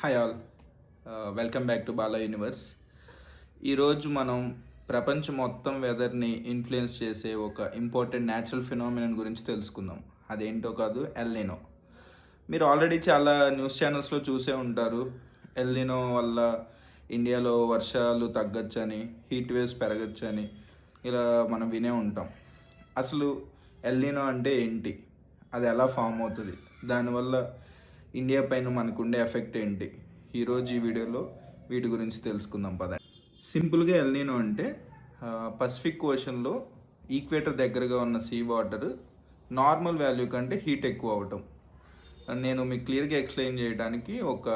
Hi all, welcome back to Bala universe. ఈరోజు మనం ప్రపంచం మొత్తం వెదర్ని ఇన్ఫ్లుయెన్స్ చేసే ఒక ఇంపార్టెంట్ న్యాచురల్ ఫినామినన్ గురించి తెలుసుకుందాం. అదేంటో కాదు, ఎల్నినో. మీరు ఆల్రెడీ చాలా న్యూస్ ఛానల్స్లో చూసే ఉంటారు. ఎల్నినో వల్ల ఇండియాలో వర్షాలు తగ్గొచ్చని, హీట్ వేవ్స్ పెరగచ్చని ఇలా మనం వినే ఉంటాం. అసలు ఎల్నినో అంటే ఏంటి, అది ఎలా ఫామ్ అవుతుంది, దానివల్ల ఇండియా పైన మనకుండే ఎఫెక్ట్ ఏంటి, ఈరోజు ఈ వీడియోలో వీటి గురించి తెలుసుకుందాం పద. సింపుల్గా ఎల్నినో అంటే పసిఫిక్ ఓషన్లో ఈక్వేటర్ దగ్గరగా ఉన్న సీ వాటర్ నార్మల్ వాల్యూ కంటే హీట్ ఎక్కువ అవటం. నేను మీకు క్లియర్గా ఎక్స్ప్లెయిన్ చేయడానికి ఒక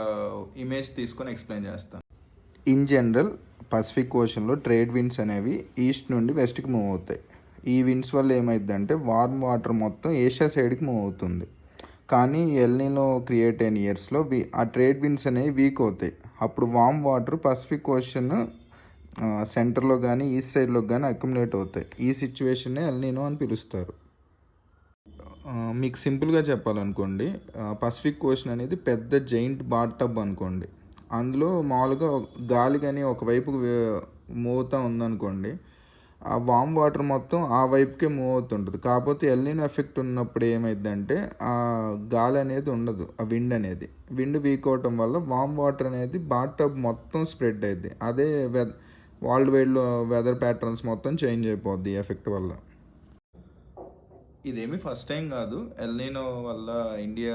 ఇమేజ్ తీసుకొని ఎక్స్ప్లెయిన్ చేస్తాను. ఇన్ జనరల్ పసిఫిక్ ఓషన్లో ట్రేడ్ విండ్స్ అనేవి ఈస్ట్ నుండి వెస్ట్కి మూవ్ అవుతాయి. ఈ విండ్స్ వల్ల ఏమైందంటే వార్మ్ వాటర్ మొత్తం ఏషియా సైడ్కి మూవ్ అవుతుంది. కానీ ఎల్నినో క్రియేట్ అయిన ఇయర్స్లో ఆ ట్రేడ్ విండ్స్ అనేవి వీక్ అవుతాయి. అప్పుడు వామ్ వాటర్ పసిఫిక్ ఓషన్ సెంటర్లో కానీ ఈస్ట్ సైడ్లో కానీ అక్యుములేట్ అవుతాయి. ఈ సిచ్యువేషన్నే ఎల్నినో అని పిలుస్తారు. మీకు సింపుల్గా చెప్పాలనుకోండి, పసిఫిక్ ఓషన్ అనేది పెద్ద జైంట్ బాత్ టబ్ అనుకోండి. అందులో మామూలుగా గాలి కానీ ఒకవైపు మోగుతూ ఉందనుకోండి, ఆ వామ్ వాటర్ మొత్తం ఆ వైపుకే మూవ్ అవుతుంటుంది. కాకపోతే ఎల్నినో ఎఫెక్ట్ ఉన్నప్పుడు ఏమైందంటే ఆ గాలి అనేది ఉండదు, ఆ విండ్ వీక్ అవటం వల్ల వామ్ వాటర్ అనేది బాత్ టబ్ మొత్తం స్ప్రెడ్ అయింది. అదే వరల్డ్ వైడ్లో వెదర్ ప్యాటర్న్స్ మొత్తం చేంజ్ అయిపోద్ది ఈ ఎఫెక్ట్ వల్ల. ఇదేమి ఫస్ట్ టైం కాదు. ఎల్నినో వల్ల ఇండియా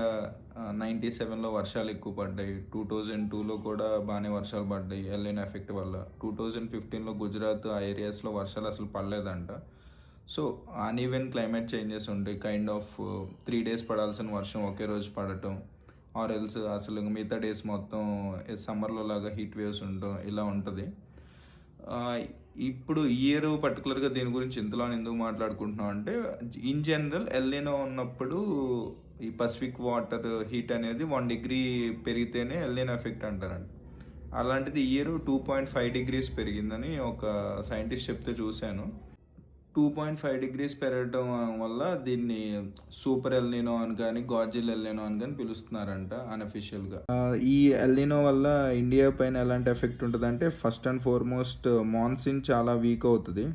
97లో వర్షాలు ఎక్కువ పడ్డాయి. 2002లో కూడా బాగానే వర్షాలు పడ్డాయి ఎల్నినో ఎఫెక్ట్ వల్ల. 2015లో గుజరాత్ ఆ ఏరియాస్లో వర్షాలు అసలు పడలేదంట. సో అన్ఈవెన్ క్లైమేట్ చేంజెస్ ఉంటాయి. కైండ్ ఆఫ్ 3 డేస్ పడాల్సిన వర్షం ఒకే రోజు పడటం, ఆర్ ఎల్స్ అసలు మిగతా డేస్ మొత్తం సమ్మర్లో లాగా హీట్ వేవ్స్ ఉండటం ఇలా ఉంటుంది. ఇప్పుడు ఇయర్ పర్టికులర్గా దీని గురించి ఇంతలో ఎందుకు మాట్లాడుకుంటున్నాం అంటే, ఇన్ జనరల్ ఎల్నినో ఉన్నప్పుడు ఈ పసిఫిక్ వాటర్ హీట్ అనేది 1 డిగ్రీ పెరిగితేనే ఎల్నినో ఎఫెక్ట్ అంటారంట. అలాంటిది ఇయర్ 2.5 డిగ్రీస్ పెరిగిందని ఒక సైంటిస్ట్ చెప్తే చూశాను. 2.5 డిగ్రీస్ పెరగడం వల్ల దీన్ని సూపర్ ఎల్నినో అని కానీ గాడ్జిల్ ఎల్నినో అని కానీ పిలుస్తున్నారంట అన్అఫిషియల్గా. ఈ ఎల్నినో వల్ల ఇండియా పైన ఎలాంటి ఎఫెక్ట్ ఉంటుంది అంటే, ఫస్ట్ అండ్ ఫార్మోస్ట్ మాన్సూన్ చాలా వీక్ అవుతుంది.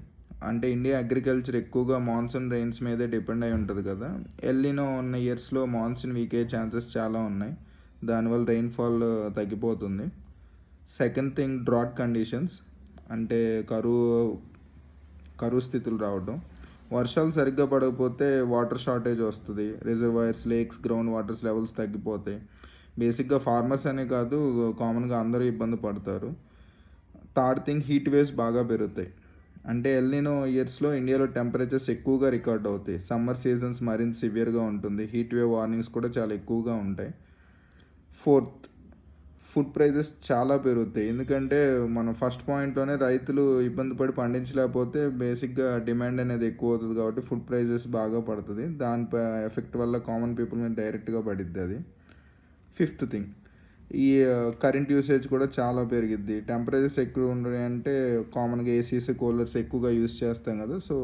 అంటే ఇండియా అగ్రికల్చర్ ఎక్కువగా మాన్సూన్ రెయిన్స్ మీదే డిపెండ్ అయి ఉంటుంది కదా. ఎల్నినో ఉన్న ఇయర్స్లో మాన్సూన్ వీక్ అయ్యే ఛాన్సెస్ చాలా ఉన్నాయి. దానివల్ల రెయిన్ఫాల్ తగ్గిపోతుంది. సెకండ్ థింగ్, డ్రాట్ కండిషన్స్, అంటే కరువు స్థితులు రావడం. వర్షాలు సరిగ్గా పడకపోతే వాటర్ షార్టేజ్ వస్తుంది. Reservoirs, lakes, ground waters levels తగ్గిపోతాయి. బేసిక్గా ఫార్మర్స్ అనే కాదు, కామన్గా అందరూ ఇబ్బంది పడతారు. థర్డ్ థింగ్, హీట్ వేవ్స్ బాగా పెరుగుతాయి. అంటే ఎల్నినో ఇయర్స్లో ఇండియాలో టెంపరేచర్స్ ఎక్కువగా రికార్డ్ అవుతాయి. సమ్మర్ సీజన్స్ మరింత సివియర్గా ఉంటుంది. హీట్ వేవ్ వార్నింగ్స్ కూడా చాలా ఎక్కువగా ఉంటాయి. ఫోర్త్, ఫుడ్ ప్రైజెస్ చాలా పెరుగుతాయి. ఎందుకంటే మనం ఫస్ట్ పాయింట్లోనే రైతులు ఇబ్బంది పడి పండించలేకపోతే బేసిక్గా డిమాండ్ అనేది ఎక్కువ అవుతుంది కాబట్టి ఫుడ్ ప్రైజెస్ బాగా పడుతుంది. దానిపై ఎఫెక్ట్ వల్ల కామన్ పీపుల్ మీద డైరెక్ట్గా పడిద్ది అది. ఫిఫ్త్ థింగ్, ఈ కరెంట్ యూసేజ్ కూడా చాలా పెరిగిద్ది. టెంపరేచర్స్ ఎక్కువ ఉన్నాయి అంటే కామన్గా ఏసీస్, కూలర్స్ ఎక్కువగా యూస్ చేస్తాం కదా. సో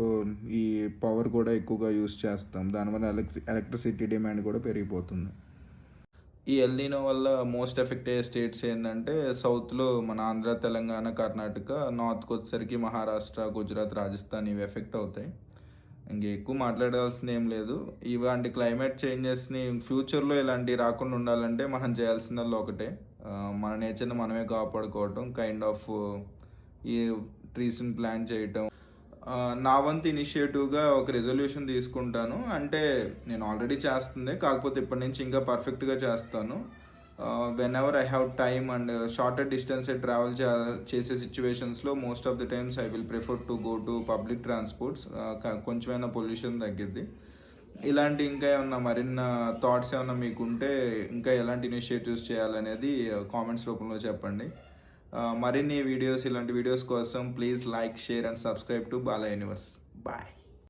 ఈ పవర్ కూడా ఎక్కువగా యూస్ చేస్తాం. దానివల్ల ఎలక్ట్రిసిటీ డిమాండ్ కూడా పెరిగిపోతుంది. ఈ ఎల్నినో వల్ల మోస్ట్ ఎఫెక్ట్ అయ్యే స్టేట్స్ ఏంటంటే, సౌత్లో మన ఆంధ్ర, తెలంగాణ, కర్ణాటక, నార్త్కి వచ్చేసరికి మహారాష్ట్ర, గుజరాత్, రాజస్థాన్ ఇవి ఎఫెక్ట్ అవుతాయి. ఇంక ఎక్కువ మాట్లాడాల్సింది ఏం లేదు. ఇలాంటి క్లైమేట్ చేంజెస్ని ఫ్యూచర్లో ఇలాంటివి రాకుండా ఉండాలంటే మనం చేయాల్సిందల్లా ఒకటే, మన నేచర్ని మనమే కాపాడుకోవటం. కైండ్ ఆఫ్ ఈ ట్రీస్ని ప్లాంట్ చేయటం. నా వంతు ఇనిషియేటివ్గా ఒక రెజల్యూషన్ తీసుకుంటాను. అంటే నేను ఆల్రెడీ చేస్తుంది, కాకపోతే ఇప్పటి నుంచి ఇంకా పర్ఫెక్ట్గా చేస్తాను. When ever I have time and shorter distance travel చేసే సిచ్యువేషన్స్లో most of the times I will prefer to go to public transports. కొంచెమైనా పొల్యూషన్ తగ్గిద్ది. ఇలాంటి ఇంకా ఏమన్నా మరిన్న థాట్స్ ఏమన్నా మీకుంటే, ఇంకా ఎలాంటి ఇనిషియేటివ్స్ చేయాలనేది కామెంట్స్ రూపంలో చెప్పండి. మరిన్ని వీడియోస్, ఇలాంటి వీడియోస్ కోసం please like, share and subscribe to Bala Universe. Bye.